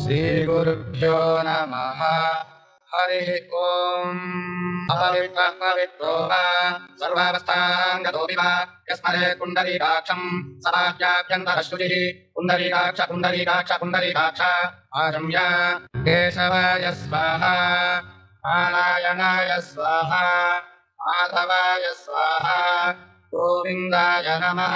श्रीगुरुभ्यो नमः। हरिः ओम्। अपवित्रः पवित्रो वा सर्वावस्थाङ्गतोऽपि वा यस्मरेत् पुण्डरीकाक्षम् समाप्याभ्यन्तरश्रुतिः पुण्डरीकाक्ष पुण्डरीकाक्ष पुण्डरीकाक्ष आरम्य केशवाय स्वाहा नारायणाय स्वाहा माधवाय स्वाहा गोविन्दाय नमः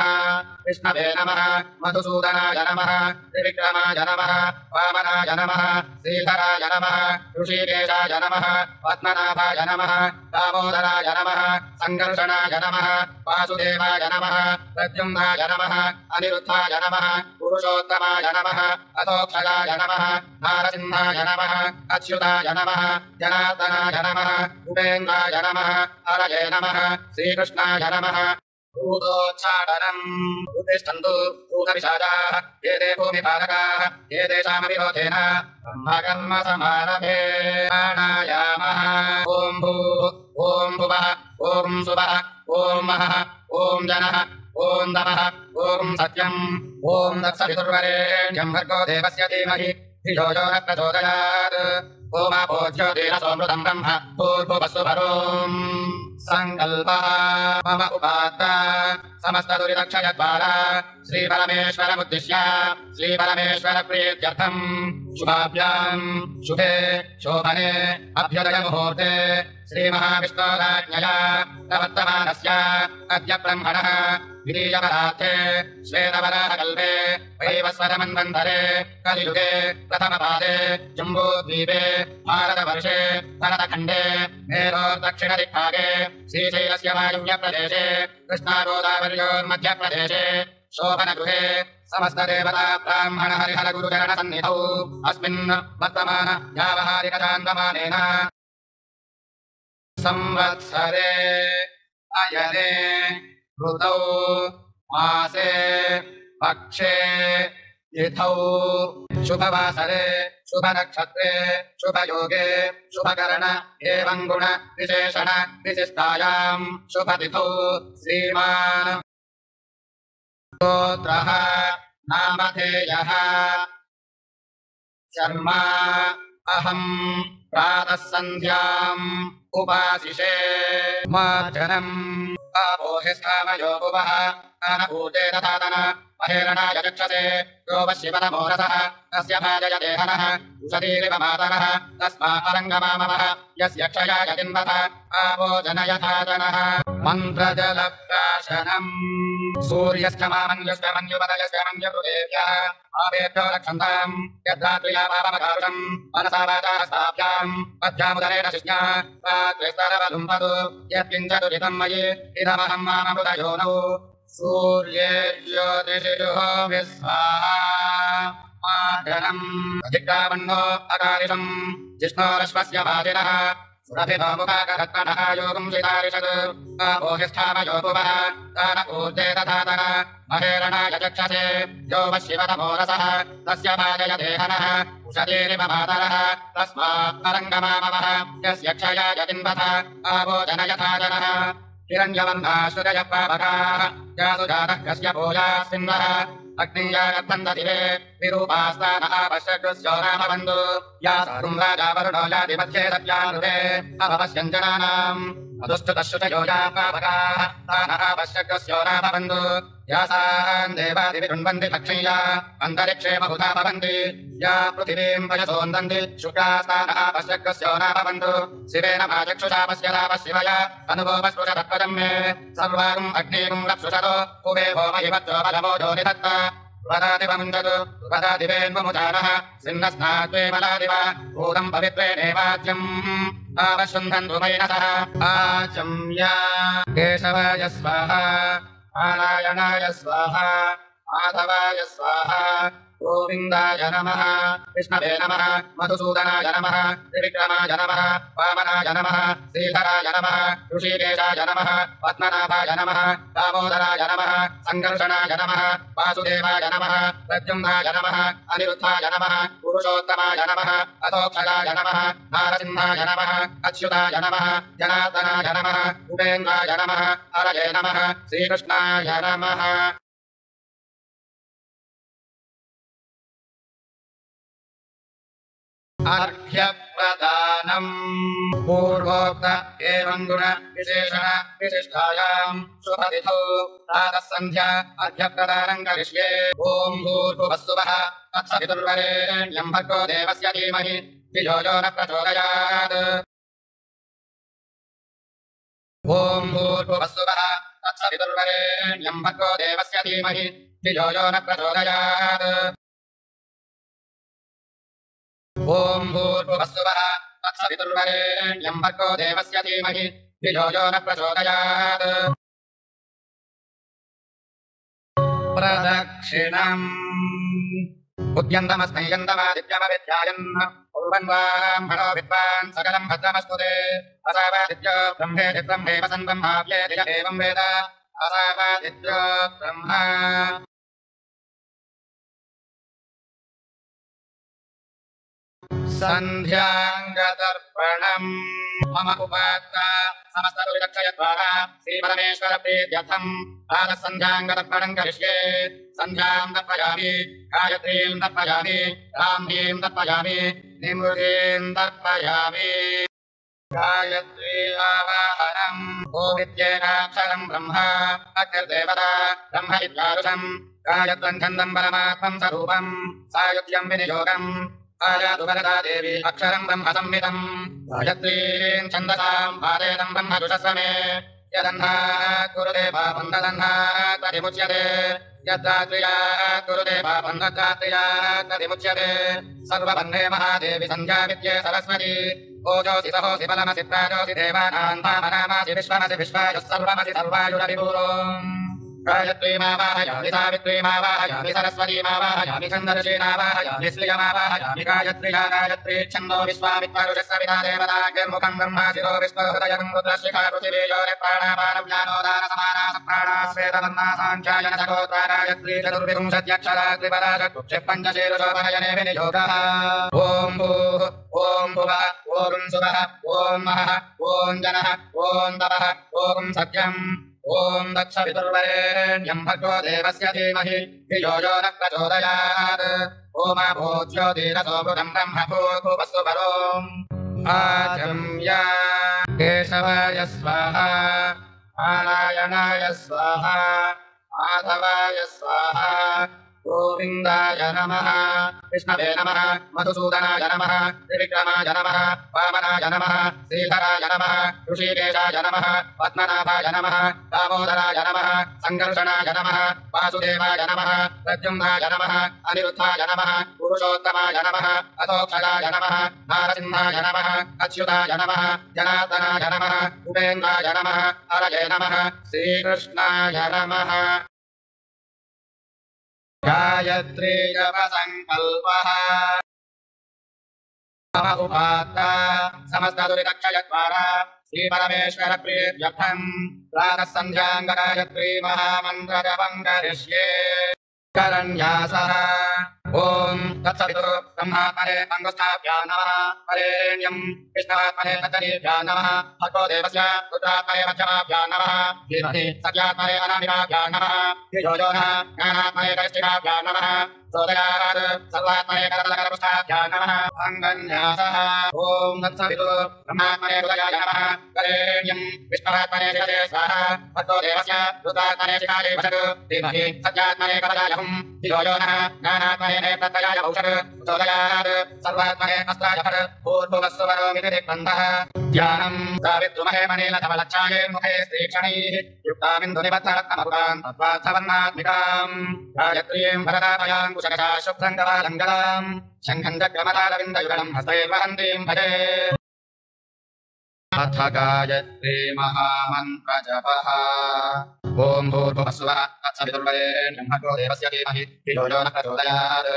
विष्णवे नमः मधुसूदनाय नमः त्रिविक्रमाय नमः वामनाय नमः श्रीधराय नमः ऋषिकेशाय नमः पद्मनाभाय नमः दामोदराय नमः सङ्कर्षणाय नमः वासुदेवाय नमः प्रद्युम्नाय नमः अनिरुद्धाय नमः पुरुषोत्तमाय नमः अतोक्षयाय नमः नारसिंहाय नमः अच्युताय नमः जनार्दनाय नमः उपेन्द्राय नमः हरये नमः श्रीकृष्णाय नमः भूतोच्चाटनम् उत्तिष्ठन्तु भूतपिशाचाः ये ते भूमिपालकाः ये तेषामविरोधेन ब्रह्मकर्म समारभे प्राणायामः ॐ भूः ॐ भुवः ॐ सुवः ॐ महः ॐ जनः ॐ दमः ॐ सत्यम् ॐ तत्सवितुर्वरेण्यं भर्गो देवस्य धीमहि धियो यो न प्रचोदयात् ओमापोज्योतिरसोऽमृतम् ब्रह्म भूर्भुवस्सुभरोम् सङ्कल्पः मम उपात्ता समस्तदुरितक्षयद्वारा श्रीपरमेश्वरमुद्दिश्य श्रीपरमेश्वरप्रीत्यर्थम् शुभाभ्याम् शुभे शोभने अभ्युदयमुहूर्ते श्रीमहाविष्णोराज्ञया प्रवर्तमानस्य अद्य ब्रह्मणः द्वितीयपरार्थे श्वेतवराहकल्पे वैवस्वतमन्वन्तरे कलियुगे प्रथमपादे जम्बूद्वीपे भारतवर्षे भरतखण्डे मेरोर्दक्षिणदिक्भागे श्रीशैलस्य वायुव्यप्रदेशे कृष्णागोदावर्योर्मध्यप्रदेशे शोभनगृहे समस्तदेवता ब्राह्मण हरिहर गुरुचरणसन्निधौ अस्मिन् वर्तमान व्यावहारिकचान्द्रमानेन संवत्सरे अयने ऋतौ मासे पक्षे तिथौ शुभवासरे शुभनक्षत्रे शुभयोगे शुभकरण एवं गुण विशेषण विशिष्टायां शुभतिथौ श्रीमान् स्तोत्रः नामधेयः शर्मा अहम् प्रातः सन्ध्याम् उपासिषे मार्जनम् आपोहिष्ठामयो भुवः नानभूते तथातन महेरणाय चक्षसे यो वशिवनमोरसः तस्य भाजयते हनः उषतीरिव मातरः तस्मादरङ्गमामवः यस्य क्षयाय जिन्वथ आपो जनयथातनः मन्त्रजलप्राशनम् सूर्यश्च मामन्युश्च मन्युपदयश्च मन्युकृतेभ्यः आपेभ्यो रक्षन्ताम् यद्रात्र्या पापमकारुषम् मनसा वाचा हस्ताभ्याम् पद्भ्यामुदरेण शिष्ञा प्राक्विस्तरवलुम्पतु यत्किञ्चदुरितम् मयि इदमहम् माममृतयोनौ सूर्ये ज्योतिषिजुहोमि स्वाहा मार्जनम् अधिक्रावण्णो अकारिषम् जिष्णोरश्वस्य वाजिनः सुरभिनो मुखाकरत्मनः योगुम् शितारिषत् आपोहिष्ठामयो भुवः तान ऊर्जे तथातन महेरणाय चक्षसे यो वशिवतमोरसः तस्य भाजयते हनः उषतीरिव मातरः तस्मादरङ्गमामवः यस्य क्षयाय जिन्वथ आपो जनयथातनः हिरण्यवर्णाश्रुतयः पावकाः यासु जातः कस्य भूयास्मिन्वः अग्नियागर्भन्ददिवे विरूपास्तानः पश्यकृस्यो नाम बन्धु या सारुम् राजा वरुणो यादिमध्ये सत्यानुते अपपश्यञ्जनानाम् अदुष्टुतश्रुतयो या पावकाः तानः पश्यकृस्यो नाम बन्धु यासान् देवादिविरुण्वन्ति लक्ष्मीया अन्तरिक्षे बहुधा भवन्ति या पृथिवीम् पयसोन्दन्ति शुक्रास्तानः पश्यकृस्यो नाम बन्धु शिवेन माचक्षुषा पश्यता शिवया अनुभवस्पृशतत्पदम् मे सर्वागुम् अग्निगुम् रक्षुषतो कुवे भोमहिवत्यो बलमो जोनिधत्त वदादिवमुञ्जतु वदादिवेन्मुचानः सिन्नस्नाद्वे मलादिव भूतम् पवित्रेणेवाच्यम् आवशुन्धन्तु मैनसः आचम्य केशवाय स्वाहा नारायणाय स्वाहा माधवाय स्वाहा गोविन्दाय नमः विष्णवे नमः मधुसूदनाय नमः त्रिविक्रमाय नमः वामनाय नमः श्रीधराय नमः ऋषिकेशाय नमः पद्मनाभाय नमः दामोदराय नमः सङ्कर्षणाय नमः वासुदेवाय नमः प्रद्युम्नाय नमः अनिरुद्धाय नमः पुरुषोत्तमाय नमः अतोक्षयाय नमः नारसिंहाय नमः अच्युताय नमः जनार्दनाय नमः उपेन्द्राय नमः हरये नमः श्रीकृष्णाय नमः। अर्घ्यप्रदानम् पूर्वोक्त एवं गुण विशेषण विशिष्टायाम् शुभतिथौ प्रातः सन्ध्या अर्घ्यप्रदानम् करिष्ये ॐ भूर्भुवस्सुवः तत्सवितुर्वरेण्यं भर्गो देवस्य धीमहि धियो यो न प्रचोदयात् ॐ भूर्भुवस्सुवः तत्सवितुर्वरेण्यं भर्गो देवस्य धीमहि धियो यो न प्रचोदयात् ॐ भूर्भुवस्सुवः तत्सवितुर्वरेण्यं भर्गो देवस्य धीमहि धियो यो न प्रचोदयात् प्रदक्षिणम् उद्यन्तमस्मै यन्तमादित्यमविद्यायन् कुर्वन्वाम्भणो विद्वान् सकलम् भद्रमस्तुते असावादित्यो ब्रह्मेति ब्रह्मेव सन्ब्रह्माप्येति य एवं वेद असावादित्यो ब्रह्मा सन्ध्याङ्गतर्पणम् मम उपात्ता समस्तदुरिदक्षयद्वारा श्रीपरमेश्वरप्रीत्यर्थम् प्रातःसन्ध्याङ्गतर्पणम् करिष्ये सन्ध्याम् तर्पयामि गायत्रीम् तर्पयामि ब्राह्मीम् तर्पयामि निमृतीम् तर्पयामि गायत्री आवाहनम् ओमित्येकाक्षरम् ब्रह्म अग्निर्देवता ब्रह्म इत्यारुषम् गायत्वम् छन्दम् परमात्मम् स्वरूपम् सायुज्यम् विनियोगम् आयातु वरदा देवी अक्षरम् ब्रह्म संहितम् गायत्रीम् छन्दसाम् पादेदम् ब्रह्म दुषस्वमे यदन्नात् कुरुते पापम् तदन्नात् प्रतिमुच्यते यद्रात्र्यात् कुरुते पापम् तद्रात्र्यात् प्रतिमुच्यते सर्वबन्धे महादेवी सन्ध्या विद्ये सरस्वती ओजोऽसि सहोऽसि बलमसि प्राजोऽसि देवानाम् भामनामासि विश्वमसि विश्वायुः सर्वमसि सर्वायुरभिपूरोम् गायत्रीमावाहयामि सावित्रीमावाहयामि सरस्वतीमावाहयामि छन्दर्षीणावाहयामि श्रियमावाहयामि गायत्र्या गायत्री छन्दो विश्वामित्वरुषस्सविता देवताग्निर्मुखम् ब्रह्मा शिरो विष्णुहृदयम् रुद्रशिखा पृथिवीयोनि प्राणापानव्यानोदानसमाना सप्राणा श्वेतवर्णा साङ्ख्यायन सगोत्रा गायत्री चतुर्विंशत्यक्षरा त्रिपदा षट्कुक्षे पञ्चशीरुषोपनयने विनियोगः ॐ भूः ॐ भुवः ॐ सुवः ॐ महः ॐ जनः ॐ तपः ॐ सत्यम् ॐ तत्सवितुर्वरेण्यं भर्गो देवस्य धीमहि धियो यो न प्रचोदयात् ओमाभूज्योतिरसोऽमृतं ब्रह्म भूर्भुवस्सु वरोम् आचम्य केशवाय स्वाहा नारायणाय स्वाहा माधवाय स्वाहा गोविन्दाय नमः कृष्णवे नमः मधुसूदनाय नमः त्रिविक्रमाय नमः वामनाय नमः श्रीधराय नमः ऋषिकेशाय नमः पद्मनाभाय नमः दामोदराय नमः सङ्कर्षणाय नमः वासुदेवाय नमः प्रद्युम्नाय नमः अनिरुद्धाय नमः पुरुषोत्तमाय नमः अतोक्षराय नमः नारसिंहाय नमः अच्युताय नमः जनार्दनाय नमः उपेन्द्राय नमः हरये नमः श्रीकृष्णाय नमः गायत्री जपसङ्कल्पः मम उपात्ता समस्तदुरिदक्षयद्वारा श्रीपरमेश्वरप्रीत्यर्थम् प्रातः सन्ध्याङ्गगायत्री महामन्त्रजपम् करिष्ये करन्यासः ॐ तत्सवितुः ब्रह्मात्मने अङ्गुष्ठाभ्यां नमः वरेण्यम् विष्णवात्मने तत्सदीभ्यां नमः भर्गो देवस्य रुद्रात्मने मध्यमाभ्यां नमः धीमहि सत्यात्मने अनामिकाभ्यां नमः धियो यो नः ज्ञानात्मने कैष्ठिकाभ्यां नमः चोदयात् सर्वात्मने करतलकरपृष्ठाभ्यां नमः अङ्गन्यासः ॐ तत्सवितुः ब्रह्मात्मने हृदयाय नमः वरेण्यम् विष्णवात्मने शिरसे स्वाहा भर्गो देवस्य रुद्रात्मने शिखायै वसतु धीमहि सत्यात्मने कवचाय हुम् धियो यो नः ज्ञानात्मने नेत्रत्रयाय औषध चोदयात् सर्वात्मने अस्त्राय फट् भूर्भुवस्सु वरोमिति दिग्बन्धः ध्यानम् सावित्रुमहेमनीलधवलच्छाये मुखे स्त्रीक्षणैः युक्तामिन्दुनिबद्धरत्नमकुटाम् तद्वार्थवर्णात्मिकाम् गायत्रीम् भरतामयाङ्कुशकशा शुभ्रम् गवालम् गदाम् शङ्खम् चक्रमतालविन्दयुगलम् हस्तैर्वहन्तीम् भजे अथ गायत्री महामन्त्रजपः ॐ भूर्भुवस्सुवः तत्सवितुर्वरेण्यं भर्गो देवस्य धीमहि धियो यो न प्रचोदयात्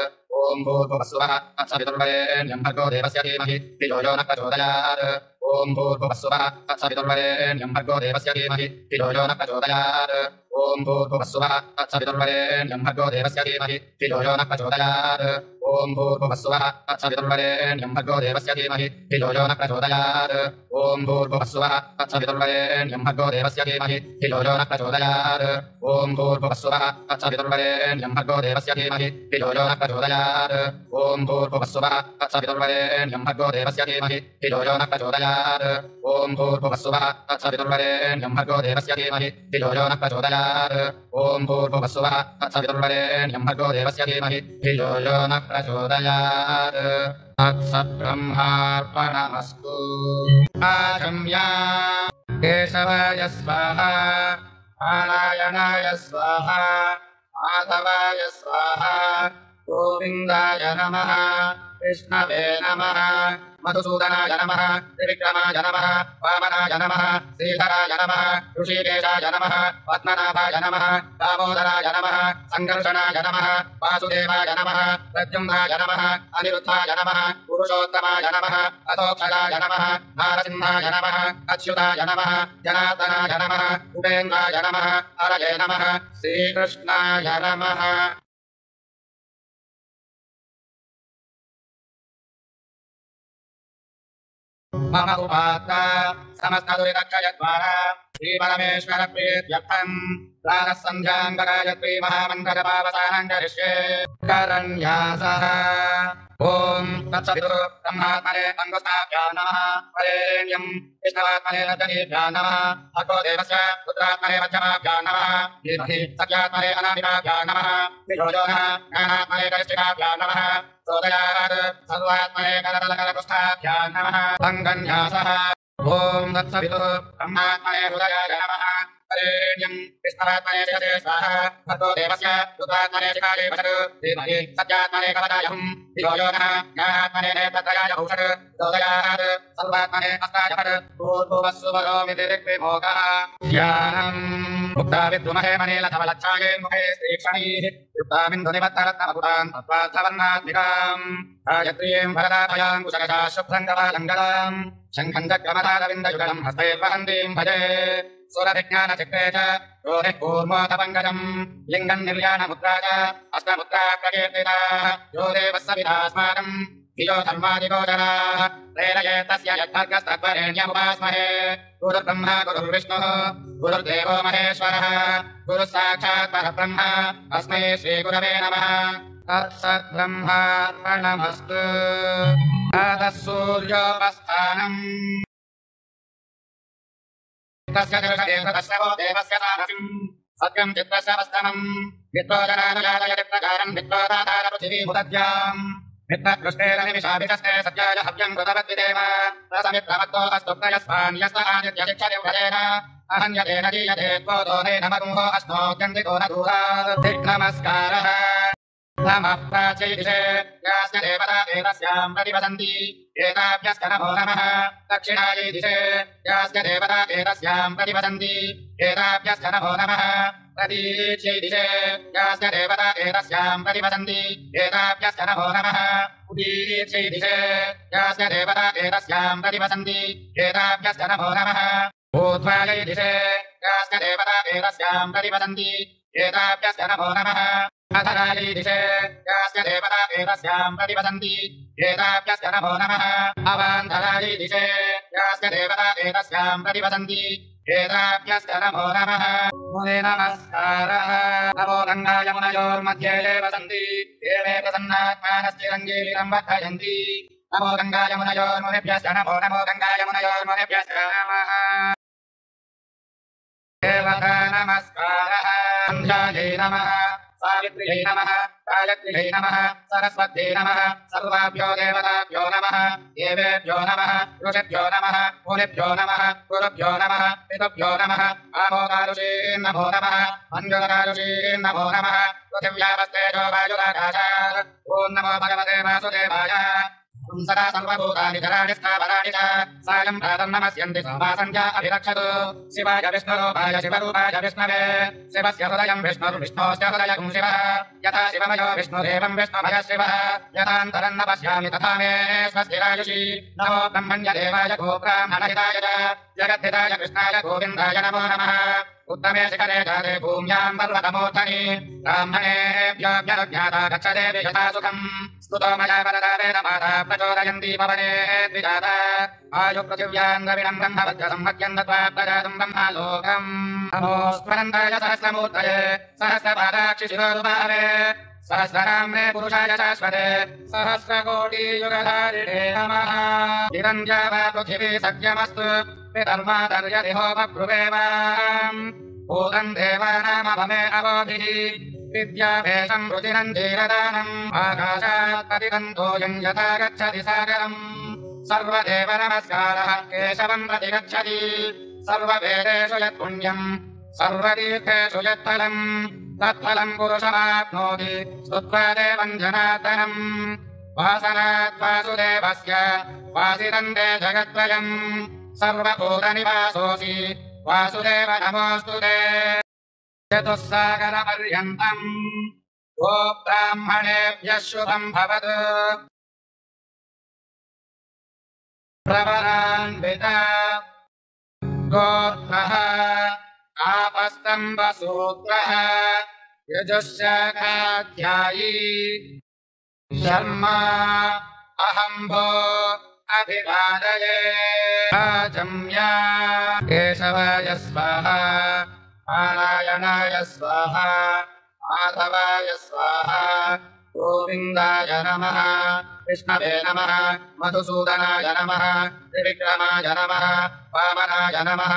ॐ भूर्भुवस्सुवः तत्सवितुर्वरेण्यं भर्गो देवस्य धीमहि धियो यो न प्रचोदयात् ॐ भूर्भुवस्सुवः तत्सवितुर्वरेण्यं भर्गो देवस्य धीमहि धियो यो न प्रचोदयात् ॐ भूर्भुवस्सुवः तत्सवितुर्वरेण्यं भर्गो देवस्य धीमहि धियो यो नः प्रचोदयात् ॐ भूर्भुवस्सुवः तत्सवितुर्वरेण्यं भर्गो देवस्य धीमहि धियो यो नः प्रचोदयात् ॐ भूर्भुवस्सुवः तत्सवितुर्वरेण्यं भर्गो देवस्य धीमहि धियो यो नः प्रचोदयात् ॐ भूर्भुवस्सुवः तत्सवितुर्वरेण्यं भर्गो देवस्य धीमहि धियो यो नः प्रचोदयात् ॐ भूर्भुवस्सुवः तत्सवितुर्वरेण्यं भर्गो देवस्य धीमहि धियो यो नः प्रचोदयात् ॐ भूर्भुवस्सुवः तत्सवितुर्वरेण्यं भर्गो देवस्य धीमहि धियो यो नः प्रचोदयात् ॐ भूर्भुवस्सुवः तत्सवितुर्वरेण्यं भर्गो देवस्य धीमहि धियो यो नः प्रचोदयात् तत्सब्रह्मार्पणमस्तु आचम्या केशवाय स्वाहा नारायणाय स्वाहा माधवाय स्वाहा गोविन्दाय नमः कृष्णवे नमः मधुसूदनाय नमः त्रिविक्रमाय नमः वामनाय नमः श्रीधराय नमः ऋषिकेशाय नमः पद्मनाभाय नमः दामोदराय नमः सङ्कर्षणाय नमः वासुदेवाय नमः प्रद्युम्नाय नमः अनिरुद्धाय नमः पुरुषोत्तमाय नमः अतोक्षराय नमः नारसिंहाय नमः अच्युताय नमः जनार्दनाय नमः उपेन्द्राय नमः हरये नमः श्रीकृष्णाय नमः मम उपात्ता समस्तदुरितक्षयद्वारा श्रीपरमेश्वर प्रीत्यर्थम् प्रातः सन्ध्याम् गायत्री महामन्त्रजपावसानम् करिष्ये करन्यासः ॐ तत्सवितुः ब्रह्मात्मने अङ्गुष्ठाभ्यां नमः वरेण्यम् विष्णवात्मने रजनीभ्यां नमः भगवो देवस्य पुत्रात्मने मध्यमाभ्यां नमः धीमहि सत्यात्मने अनामिकाभ्यां नमः धियो यो नः ज्ञानात्मने कनिष्ठिकाभ्यां नमः चोदयात् सर्वात्मने करतलकरकुष्ठाभ्यां नमः अङ्गन्यासः ॐ तत्सवितुः ब्रह्मात्मने हृदयाय नमः वरेण्यम् विष्णवात्मने शिरसे स्वाहा भगवो देवस्य पुत्रात्मने शिखायै वषट् धीमहि सत्यात्मने कवचायम् धियो यो नः ज्ञानात्मने नेत्रत्रयाय भूषट् चोदयात् सर्वात्मने हस्ताय फट् भूर्भुवस्सुवरोमिति ऋग्विमोघः ध्यानम् मुक्ता विद्रुमहे मनीलधवलच्छाये मुखे श्रीक्षणैः युक्तामिन्दुनिबद्धरत्नमकुटाम् तत्त्वार्थवर्णात्मिकाम् गायत्रीम् वरदाभयाम् कुशलशा शुभ्रम् कपालङ्गलाम् शङ्खम् चक्रमदारविन्दयुगलम् हस्ते वहन्तीम् भजे सुरभिज्ञानचित्ते च योनिः कूर्मोऽथपङ्कजम् लिङ्गम् निर्याणमुद्रा च अष्टमुद्रा प्रकीर्तिताः यो देवः सवितास्माकम् धियो धर्मादिगोचराः प्रेरयेत्तस्य यद्भर्गस्तद्वरेण्यमुपास्महे गुरुर्ब्रह्मा गुरुर्विष्णुः गुरुर्देवो महेश्वरः गुरुः साक्षात् परब्रह्म अस्मै श्रीगुरवे नमः तत्सद्ब्रह्मार्पणमस्तु अतः सूर्योपस्थानम् तस्य दर्शयेतश्रवो देवस्य सारथिम् सत्यम् चित्रश्रवस्तमम् वित्तोदनानुजातयतिप्रकारम् वित्तोदातारपृथिवीमुदद्याम् वित्तकृष्टेन निमिषाभिषस्ते सत्याय हव्यम् कृतवद्विदेव रसमित्रमत्तो अस्तुप्रयस्वान्यस्त आदित्यशिक्षदिव्रजेन अहन्यतेन दीयते त्वोदोनेन मरुहो अश्नोद्यन्तिको न दूरात् दिक्नमस्कारः नमः प्राचीदिशे यास्य देवता एतस्याम् प्रतिवसन्ति एताभ्यश्च नमो नमः दक्षिणायै दिशे यास्य देवता एतस्याम् प्रतिवसन्ति एताभ्यश्च नमो नमः प्रतीच्यै दिशे यास्य देवता एतस्याम् प्रतिवसन्ति एताभ्यश्च नमो नमः उदीच्यै दिशे यास्य देवता एतस्याम् प्रतिवसन्ति एताभ्यश्च नमो नमः ऊर्ध्वायै दिशे यास्य देवता एतस्याम् प्रतिवसन्ति एताभ्यश्च नमो नमः अधरायै दिशे यास्य देवता एतस्याम् प्रतिवसन्ति एताभ्यश्च नमो नमः अवान्तरायै दिशे यास्य देवता एतस्याम् प्रतिवसन्ति एताभ्यश्च नमो नमः मुने नमस्कारः नमो गङ्गा यमुनयोर्मध्ये ये वसन्ति ये मे प्रसन्नात्मानश्चिरञ्जीवितं वर्धयन्ति नमो गङ्गा यमुनयोर्मुनिभ्यश्च नमो नमो गङ्गा यमुनयोर्मुनिभ्यश्च नमः देवता नमस्कारः सन्ध्यायै नमः सावित्र्यै नमः गायत्र्यै नमः सरस्वत्यै नमः सर्वाभ्यो देवताभ्यो नमः देवेभ्यो नमः ऋषिभ्यो नमः मुनिभ्यो नमः गुरुभ्यो नमः पितुभ्यो नमः आमोदारुषीन् नमो नमः मञ्जुलरारुषीन् नमो नमः पृथिव्यावस्तेजो वायुराकाशात् ॐ नमो भगवते वासुदेवाय सदा सर्वभूतानि चराणि स्थावराणि च सायं प्रातम् नमस्यन्ति सोमा सन्ध्या अभिरक्षतु शिवाय विष्णुरूपाय शिवरूपाय विष्णवे शिवस्य हृदयम् विष्णुर्विष्णोस्य हृदयम् शिवः यथा शिवमयो विष्णुरेवम् विष्णुमयः शिवः यथान्तरम् न पश्यामि तथा मे स्वस्तिरायुषी नमो ब्रह्मण्यदेवाय गोब्राह्मणहिताय च जगद्धिताय कृष्णाय गोविन्दाय नमो नमः उत्तमे शिखरे जाते भूम्याम् पर्वतमूर्धनि ब्राह्मणेभ्यो व्यज्ञाता गच्छते विगता सुखम् स्तुतो मया वरदा वेदमाता प्रचोदयन्ती पवने द्विजाता आयुपृथिव्याम् द्रविणम् ब्रह्मवद्यसंहत्यम् दत्त्वा प्रजातम् ब्रह्मालोकम् नमोऽस्त्वनन्ताय सहस्रमूर्तये सहस्रपादाक्षिशिरोरुभावे सहस्रनाम्ने पुरुषाय शाश्वते सहस्रकोटियुगधारिणे नमः निरञ्जा वा पृथिवी सत्यमस्तु पितर्मातर्यति होमभ्रुवेवाम् भूतम् देवानामवमे अवोभिः विद्याभेषम् रुचिरम् धीरदानम् आकाशात् पतितन्तोऽयम् यथा गच्छति सागरम् सर्वदेव नमस्कारः केशवम् प्रति गच्छति सर्ववेदेषु यत्पुण्यम् सर्वतीर्थेषु यत्फलम् तत्फलम् पुरुषमाप्नोति स्तुत्वा देवम् जनार्दनम् वासनात् वासुदेवस्य वासितम् ते जगत्त्रयम् सर्वभूतनिवासोऽसि वासुदेव नमोऽस्तु ते चतुस्सागरपर्यन्तम् गो ब्राह्मणेभ्यः शुभम् भवतु प्रवरान्विता गोत्रः आपस्तम्भसूत्रः यजुःशाखाध्यायी शर्मा अहम्भो अभिवादये राजम्या केशवाय स्वाहा नारायणाय स्वाहा माधवाय स्वाहा गोविन्दाय नमः कृष्णवे नमः मधुसूदनाय नमः त्रिविक्रमाय नमः वामनाय नमः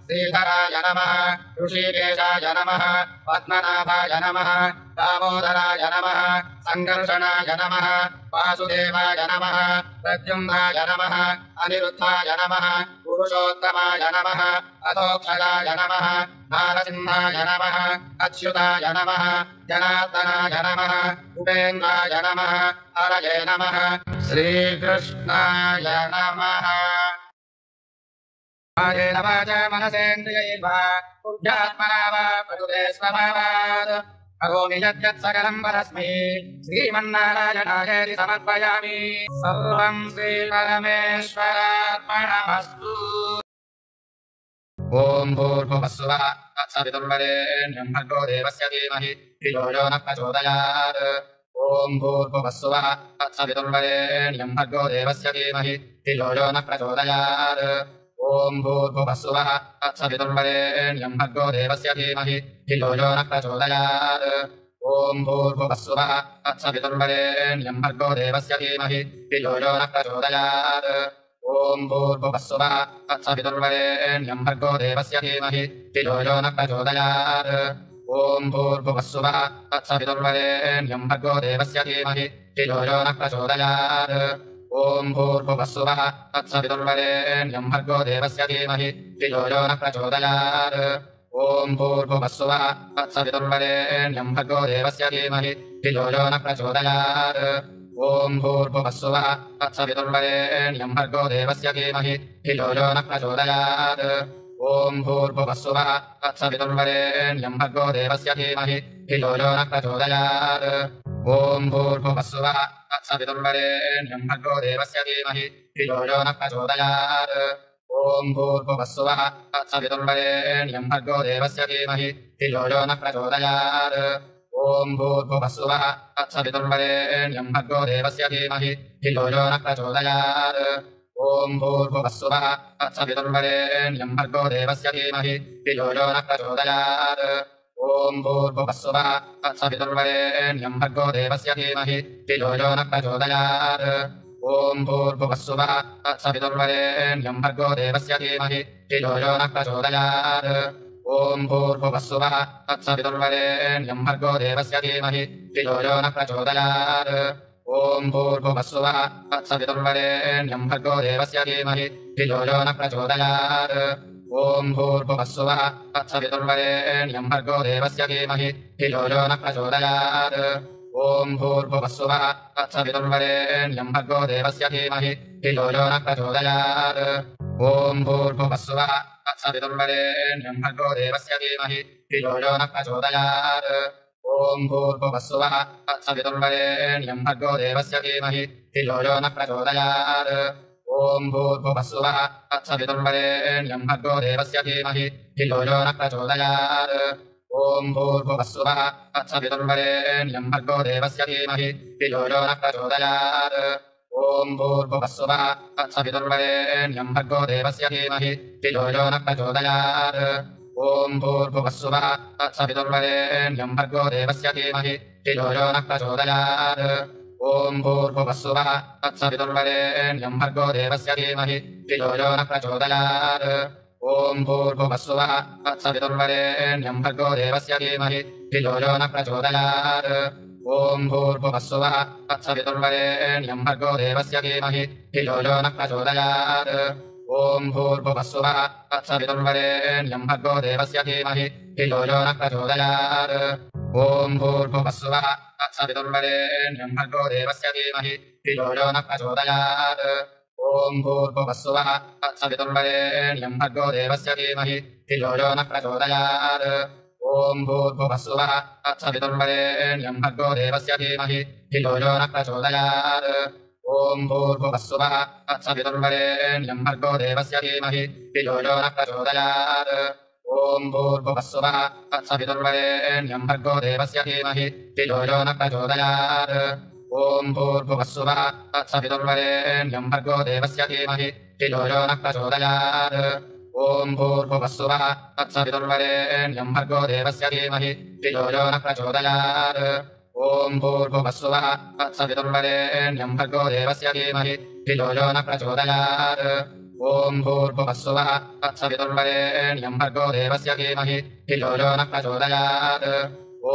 श्रीधराय नमः ऋषिकेशाय नमः पद्मनाभाय नमः दामोदराय नमः सङ्कर्षणाय नमः वासुदेवाय नमः प्रद्युम्नाय नमः अनिरुद्धाय नमः पुरुषोत्तमाय नमः अधोक्षजाय नमः नारसिंहाय नमः अच्युताय नमः जनार्दनाय नमः उपेन्द्राय नमः हरये नमः श्रीकृष्णाय नमः कायेन वाचा मनसेन्द्रियैर्वा बुद्ध्यात्मना वा प्रकृते स्वभावात् करोमि यद्यत् सकलम् परस्मै श्रीमन्नारायणायेति समर्पयामि सर्वम् श्रीपरमेश्वरार्पणमस्तु ॐ भूर्भुवस्सुवः तत्सवितुर्वरेण्यं भर्गो देवस्य धीमहि धियो यो नः प्रचोदयात् ॐ भूर्भुवस्सुवः तत्सवितुर्वरेण्यं भर्गो देवस्य धीमहि धियो यो नः प्रचोदयात् ॐ भूर्भुवस्सुवः तत्सवितुर्वरेण्यं भर्गो देवस्य धीमहि धियो यो नः प्रचोदयात् ॐ भूर्भुवस्सुवः तत्सवितुर्वरेण्यं भर्गो देवस्य धीमहि धियो यो नः प्रचोदयात् ॐ भूर्भुवस्सुवः तत्सवितुर्वरेण्यं भर्गो देवस्य धीमहि धियो यो नः प्रचोदयात् ॐ भूर्भुवस्सुवः तत्सवितुर्वरेण्यं भर्गो देवस्य धीमहि धियो यो नः प्रचोदयात् ॐ भूर्भुवस्सुवः तत्सवितुर्वरेण्यं भर्गो देवस्य धीमहि धियो यो नः प्रचोदयात् ॐ भूर्भुवस्सुवः तत्सवितुर्वरेण्यं भर्गो देवस्य धीमहि धियो यो नः प्रचोदयात् ॐ भूर्भुवस्सुवः तत्सवितुर्वरेण्यं भर्गो देवस्य धीमहि धियो यो नः प्रचोदयात् ॐ भूर्भुवस्सुवः तत्सवितुर्वरेण्यं भर्गो देवस्य धीमहि धियो यो नः प्रचोदयात् ॐ भूर्भुवस्सुवः तत्सवितुर्वरेण्यं भर्गो देवस्य धीमहि धियो यो नः प्रचोदयात् ॐ भूर्भुवस्सुवः तत्सवितुर्वरेण्यं भर्गो देवस्य धीमहि धियो यो नः प्रचोदयात् ॐ भूर्भुवस्सुवः तत्सवितुर्वरेण्यं भर्गो देवस्य धीमहि धियो यो नः प्रचोदयात् ॐ भूर्भुवस्सुवः तत्सवितुर्वरेण्यं भर्गो देवस्य धीमहि धियो यो नः प्रचोदयात् ॐ भूर्भुवस्सुवः तत्सवितुर्वरेण्यं भर्गो देवस्य धीमहि धियो यो नः प्रचोदयात् ॐ भूर्भुवस्सुवः तत्सवितुर्वरेण्यं भर्गो देवस्य धीमहि धियो यो नः प्रचोदयात् ॐ भूर्भुवस्सुवः तत्सवितुर्वरेण्यं भर्गो देवस्य धीमहि धियो यो नः प्रचोदयात् ॐ भूर्भुवस्सुवः तत्सवितुर्वरेण्यं भर्गो देवस्य धीमहि धियो यो नः प्रचोदयात् ॐ भूर्भुवस्सुवः तत्सवितुर्वरेण्यं भर्गो देवस्य धीमहि धियो यो नः प्रचोदयात् ॐ भूर्भुवस्सुवः तत्सवितुर्वरेण्यं भर्गो देवस्य धीमहि धियो यो नः प्रचोदयात् ॐ भूर्भुवस्सुवः तत्सवितुर्वरेण्यं भर्गो देवस्य धीमहि धियो यो नः प्रचोदयात् ॐ भूर्भुवस्सुवः तत्सवितुर्वरेण्यं भर्गो देवस्य धीमहि धियो यो नः प्रचोदयात् ॐ ॐ भूर्भुवस्सुवः तत्सवितुर्वरेण्यं भर्गो देवस्य धीमहि धियो यो नः प्रचोदयात् ॐ भूर्भुवस्सुवः तत्सवितुर्वरेण्यं भर्गो देवस्य धीमहि धियो यो नः प्रचोदयात् ॐ भूर्भुवस्सुवः तत्सवितुर्वरेण्यं भर्गो देवस्य धीमहि धियो यो नः प्रचोदयात् ॐ भूर्भुवस्सुवः तत्सवितुर्वरेण्यं भर्गो देवस्य धीमहि धियो यो नः प्रचोदयात् ॐ भूर्भुवस्सुवः तत्सवितुर्वरेण्यं भर्गो देवस्य धीमहि धियो यो नः प्रचोदयात् ॐ भूर्भुवस्सुवः तत्सवितुर्वरेण्यं भर्गो देवस्य धीमहि धियो यो नः प्रचोदयात् ॐ भूर्भुवस्सुवः तत्सवितुर्वरेण्यं भर्गो देवस्य धीमहि धियो यो नः प्रचोदयात् ॐ भूर्भुवस्सुवः तत्सवितुर्वरेण्यं भर्गो देवस्य धीमहि धियो यो नः प्रचोदयात् ॐ भूर्भुवस्सुवः तत्सवितुर्वरेण्यं भर्गो देवस्य धीमहि धियो यो नः प्रचोदयात् ॐ भूर्भुवस्सुवः तत्सवितुर्वरेण्यं भर्गो देवस्य धीमहि धियो यो नः प्रचोदयात् ॐ भूर्भुवस्सुवः तत्सवितुर्वरेण्यं भर्गो देवस्य धीमहि धियो यो नः प्रचोदयात् ॐ भूर्भुवस्सुवः तत्सवितुर्वरेण्यं भर्गो देवस्य धीमहि धियो यो नः प्रचोदयात् ॐ भूर्भुवस्सुवः तत्सवितुर्वरेण्यं भर्गो देवस्य धीमहि धियो यो नः प्रचोदयात् ॐ भूर्भुवस्सुवः तत्सवितुर्वरेण्यं भर्गो देवस्य धीमहि धियो यो नः प्रचोदयात् ॐ भूर्भुवस्सुवः तत्सवितुर्वरेण्यं भर्गो देवस्य धीमहि धियो यो नः प्रचोदयात् ॐ भूर्भुवस्सुवः तत्सवितुर्वरेण्यं भर्गो देवस्य धीमहि धियो यो नः प्रचोदयात् ॐ भूर्भुवस्सुवः तत्सवितुर्वरेण्यं भर्गो देवस्य धीमहि धियो यो नः प्रचोदयात्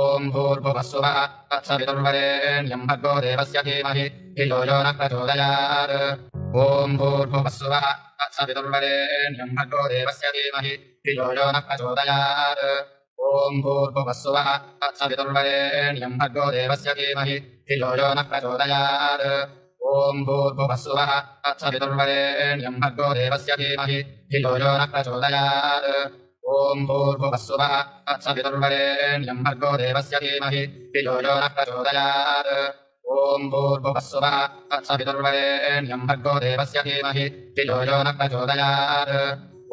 ॐ भूर्भुवस्सुवः तत्सवितुर्वरेण्यं भर्गो देवस्य धीमहि धियो यो नः प्रचोदयात् ॐ भूर्भुवस्सुवः तत्सवितुर्वरेण्यं भर्गो देवस्य धीमहि धियो यो नः प्रचोदयात् ॐ भूर्भुवस्सुवः तत्सवितुर्वरेण्यं भर्गो देवस्य धीमहि धियो यो नः प्रचोदयात् ॐ भूर्भुवस्सुवः तत्सवितुर्वरेण्यं भर्गो देवस्य धीमहि धियो यो नः प्रचोदयात् ॐ भूर्भुवस्सुवः तत्सवितुर्वरेण्यं भर्गो देवस्य धीमहि धियो यो नः प्रचोदयात् ॐ भूर्भुवस्सुवः तत्सवितुर्वरेण्यं भर्गो देवस्य धीमहि धियो यो नः प्रचोदयात्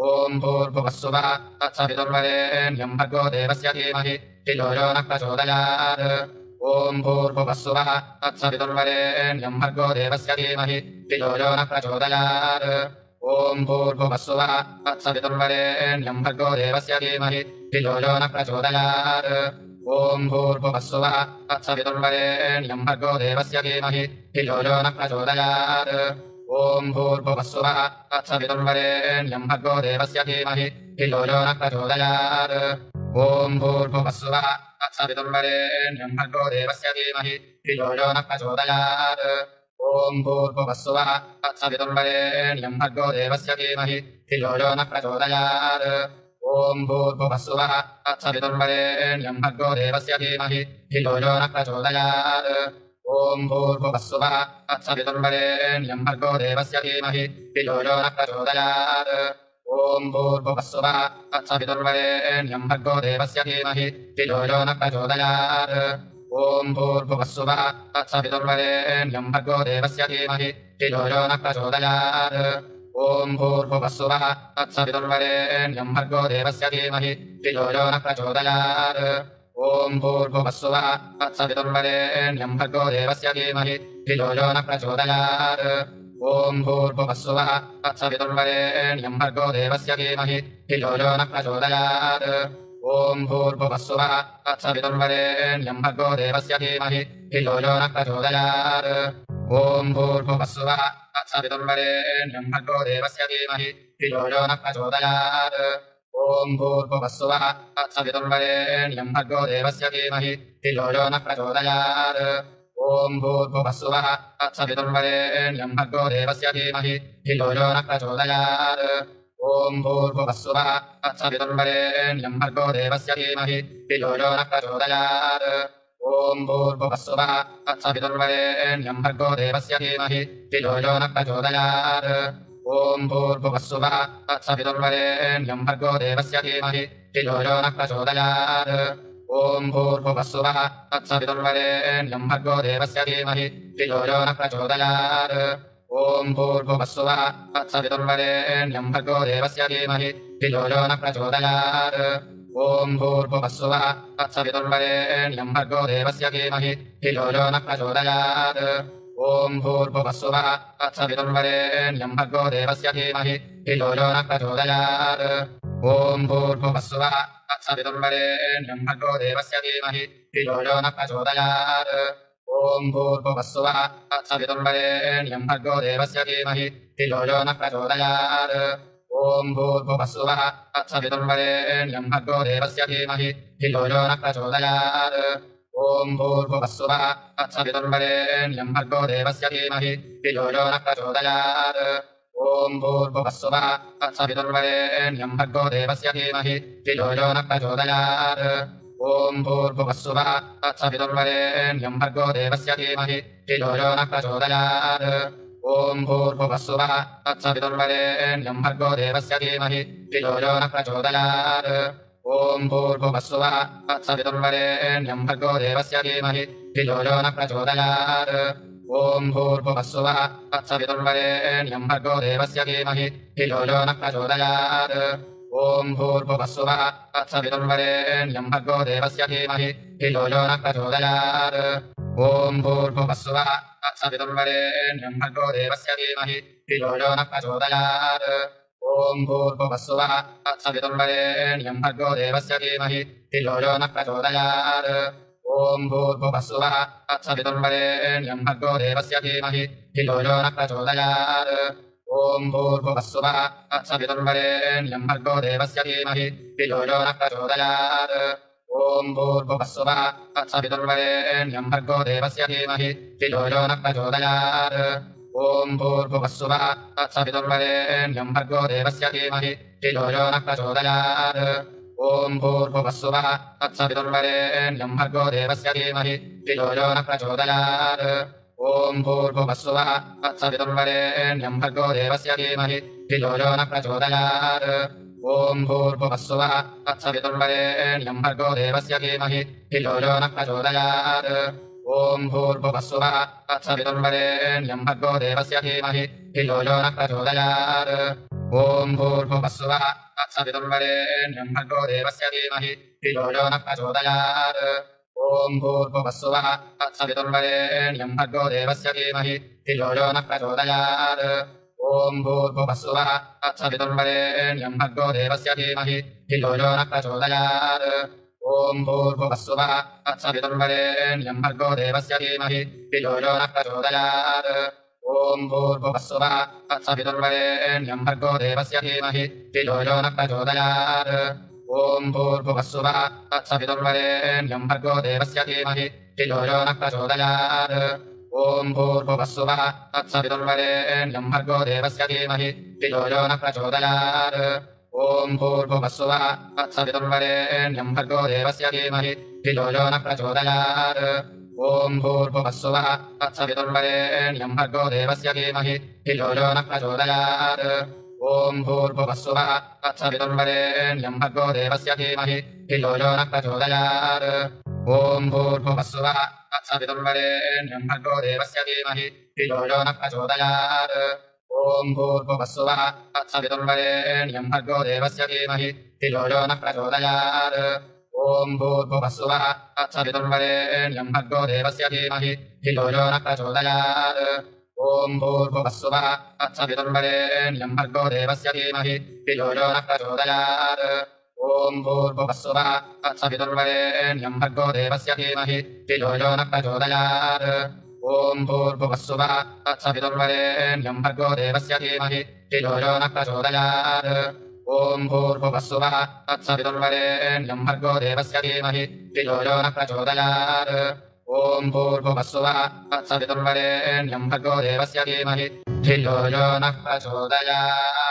ॐ भूर्भुवस्सुवः तत्सवितुर्वरेण्यं भर्गो देवस्य धीमहि धियो यो नः प्रचोदयात् ॐ भूर्भुवस्सुवः तत्सवितुर्वरेण्यं भर्गो देवस्य धीमहि धियो यो नः प्रचोदयात् ॐ भूर्भुवस्सुवः तत्सवितुर्वरेण्यं भर्गो देवस्य धीमहि धियो यो नः प्रचोदयात् ॐ भूर्भुवस्सुवः तत्सवितुर्वरेण्यं भर्गो देवस्य धीमहि धियो यो नः प्रचोदयात् ॐ भूर्भुवस्सुवः तत्सवितुर्वरेण्यं भर्गो देवस्य धीमहि धियो यो नः प्रचोदयात् ॐ भूर्भुवस्सुवः तत्सवितुर्वरेण्यं भर्गो देवस्य धीमहि धियो यो नः प्रचोदयात् ॐ भूर्भुवस्सुवः तत्सवितुर्वरेण्यं भर्गो देवस्य धीमहि धियो यो नः प्रचोदयात् ॐ भूर्भुवस्सुवः तत्सवितुर्वरेण्यं भर्गो देवस्य धीमहि धियो यो नः प्रचोदयात् ॐ भूर्भुवस्सुवः तत्सवितुर्वरेण्यं भर्गो देवस्य धीमहि धियो यो नः प्रचोदयात् ॐ भूर्भुवस्सुवः तत्सवितुर्वरेण्यं भर्गो देवस्य धीमहि धियो यो नः प्रचोदयात् ॐ भूर्भुवस्सुवः तत्सवितुर्वरेण्यं भर्गो देवस्य धीमहि धियो यो नः प्रचोदयात् ॐ भूर्भुवस्सुवः तत्सवितुर्वरेण्यं भर्गो देवस्य धीमहि धियो यो नः प्रचोदयात् ॐ भूर्भुवस्सुवः तत्सवितुर्वरेण्यं भर्गो देवस्य धीमहि धियो यो नः प्रचोदयात् ॐ भूर्भुवस्सुवः तत्सवितुर्वरेण्यं भर्गो देवस्य धीमहि धियो यो नः प्रचोदयात् ॐ भूर्भुवस्सुवः तत्सवितुर्वरेण्यं भर्गो देवस्य धीमहि धियो यो नः प्रचोदयात् ॐ भूर्भुवस्सुवः तत्सवितुर्वरेण्यं भर्गो देवस्य धीमहि धियो यो नः प्रचोदयात् ॐ भूर्भुवस्सुवः तत्सवितुर्वरेण्यं भर्गो देवस्य धीमहि धियो यो नः प्रचोदयात् ॐ भूर्भुवस्सुवः तत्सवितुर्वरेण्यं भर्गो देवस्य धीमहि धियो यो नः प्रचोदयात् ॐ भूर्भुवस्सुवः तत्सवितुर्वरेण्यं भर्गो देवस्य धीमहि धियो यो नः प्रचोदयात् ॐ भूर्भुवस्सुवः तत्सवितुर्वरेण्यं भर्गो देवस्य धीमहि धियो यो नः प्रचोदयात् ॐ भूर्भुवस्सुवः तत्सवितुर्वरेण्यं भर्गो देवस्य धीमहि धियो यो नः प्रचोदयात् ॐ भूर्भुवस्सुवः तत्सवितुर्वरेण्यं भर्गो देवस्य धीमहि धियो यो नः प्रचोदयात् ॐ ॐ भूर्भुवस्सुवः तत्सवितुर्वरेण्यं भर्गो देवस्य धीमहि धियो यो नः प्रचोदयात् ॐ भूर्भुवस्सुवः तत्सवितुर्वरेण्यं भर्गो देवस्य धीमहि धियो यो नः प्रचोदयात् ॐ भूर्भुवस्सुवः तत्सवितुर्वरेण्यं भर्गो देवस्य धीमहि धियो यो नः प्रचोदयात् ॐ भूर्भुवस्सुवः तत्सवितुर्वरेण्यं भर्गो देवस्य धीमहि धियो यो नः प्रचोदयात् ॐ भूर्भुवस्सुवः तत्सवितुर्वरेण्यं भर्गो देवस्य धीमहि धियो यो नः प्रचोदयात् ॐ भूर्भुवस्सुवः तत्सवितुर्वरेण्यं भर्गो देवस्य धीमहि धियो यो नः प्रचोदयात् ॐ भूर्भुवस्सुवः तत्सवितुर्वरेण्यं भर्गो देवस्य धीमहि धियो यो नः प्रचोदयात् ॐ भूर्भुवस्सुवः तत्सवितुर्वरेण्यं भर्गो देवस्य धीमहि धियो यो नः प्रचोदयात् ॐ भूर्भुवस्सुवः तत्सवितुर्वरेण्यं भर्गो देवस्य धीमहि धियो यो नः प्रचोदयात् ॐ भूर्भुवस्सुवः तत्सवितुर्वरेण्यं भर्गो देवस्य धीमहि धियो यो नः प्रचोदयात् ॐ भूर्भुवस्सुवः तत्सवितुर्वरेण्यं भर्गो देवस्य धीमहि धियो यो नः प्रचोदयात् ॐ भूर्भुवस्सुवः तत्सवितुर्वरेण्यं भर्गो देवस्य धीमहि धियो यो नः प्रचोदयात् ॐ भूर्भुवस्सुवः तत्सवितुर्वरेण्यं भर्गो देवस्य धीमहि धियो यो नः प्रचोदयात् ॐ भूर्भुवस्सुवः तत्सवितुर्वरेण्यं भर्गो देवस्य धीमहि धियो यो नः प्रचोदयात् ॐ भूर्भुवस्सुवः तत्सवितुर्वरेण्यं भर्गो देवस्य धीमहि धियो यो नः प्रचोदयात् ॐ भूर्भुवस्सुवः तत्सवितुर्वरेण्यं भर्गो देवस्य धीमहि धियो यो नः प्रचोदयात् ॐ भूर्भुवस्सुवः तत्सवितुर्वरेण्यं भर्गो देवस्य धीमहि धियो यो नः प्रचोदयात् ॐ भूर्भुवस्सुवः तत्सवितुर्वरेण्यं भर्गो देवस्य धीमहि धियो यो नः प्रचोदयात् ॐ भूर्भुवस्सुवः तत्सवितुर्वरेण्यं भर्गो देवस्य धीमहि धियो यो नः प्रचोदयात् ॐ भूर्भुवस्सुवः तत्सवितुर्वरेण्यं भर्गो देवस्य धीमहि धियो यो नः प्रचोदयात् ॐ भूर्भुवस्सुवः तत्सवितुर्वरेण्यं भर्गो देवस्य धीमहि धियो यो नः प्रचोदयात् ॐ भूर्भुवस्सुवः तत्सवितुर्वरेण्यं भर्गो देवस्य धीमहि धियो यो नः प्रचोदयात् ॐ भूर्भुवस्सुवः तत्सवितुर्वरेण्यं भर्गो देवस्य धीमहि धियो यो नः प्रचोदयात् ॐ भूर्भुवस्सुवः तत्सवितुर्वरेण्यं भर्गो देवस्य धीमहि धियो यो नः प्रचोदयात् ॐ भूर्भुवस्सुवः तत्सवितुर्वरेण्यं भर्गो देवस्य धीमहि धियो यो नः प्रचोदयात् ॐ भूर्भुवस्सुवः तत्सवितुर्वरेण्यं भर्गो देवस्य धीमहि धियो यो नः प्रचोदयात् ॐ भूर्भुवस्सुवः तत्सवितुर्वरेण्यं भर्गो देवस्य धीमहि धियो यो नः प्रचोदयात् ॐ भूर्भुवस्सुवः तत्सवितुर्वरेण्यं भर्गो देवस्य धीमहि धियो यो नः प्रचोदयात् ॐ भूर्भुवस्सुवः तत्सवितुर्वरेण्यं भर्गो देवस्य धीमहि धियो यो नः प्रचोदयात् ॐ भूर्भुवस्सुवः तत्सवितुर्वरेण्यं भर्गो देवस्य धीमहि धियो यो नः प्रचोदयात् ॐ भूर्भुवस्सुवः तत्सवितुर्वरेण्यं भर्गो देवस्य धीमहि धियो यो नः प्रचोदयात् ॐ भूर्भुवस्सुवः तत्सवितुर्वरेण्यं भर्गो देवस्य धीमहि धियो यो नः प्रचोदयात् ॐ भूर्भुवस्सुवः तत्सवितुर्वरेण्यं भर्गो देवस्य धीमहि धियो यो नः प्रचोदयात् ॐ भूर्भुवस्सुवः तत्सवितुर्वरेण्यं भर्गो देवस्य धीमहि धियो यो नः प्रचोदयात् ॐ भूर्भुवस्सुवः तत्सवितुर्वरेण्यं भर्गो देवस्य धीमहि धियो यो नः प्रचोदयात् ॐ भूर्भुवस्सुवः तत्सवितुर्वरेण्यं भर्गो देवस्य धीमहि धियो यो नः प्रचोदयात् ॐ भूर्भुवस्सुवः तत्सवितुर्वरेण्यं भर्गो देवस्य धीमहि धियो यो नः प्रचोदयात् ॐ भूर्भुवस्सुवः तत्सवितुर्वरेण्यं भर्गो देवस्य धीमहि धियो यो नः प्रचोदयात् ॐ भूर्भुवस्सुवः तत्सवितुर्वरेण्यं भर्गो देवस्य धीमहि धियो यो नः प्रचोदयात् ॐ भूर्भुवस्सुवः तत्सवितुर्वरेण्यं भर्गो देवस्य धीमहि धियो यो नः प्रचोदयात् ॐ भूर्भुवस्सुवः तत्सवितुर्वरेण्यं भर्गो देवस्य धीमहि धियो यो नः प्रचोदयात्।